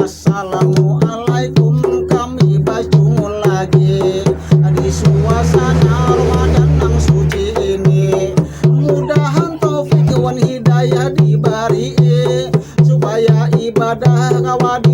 Assalamualaikum, kami berjumpa lagi di suasana Ramadan yang suci ini. Mudahan taufik wan hidayah diberi supaya ibadah kawadi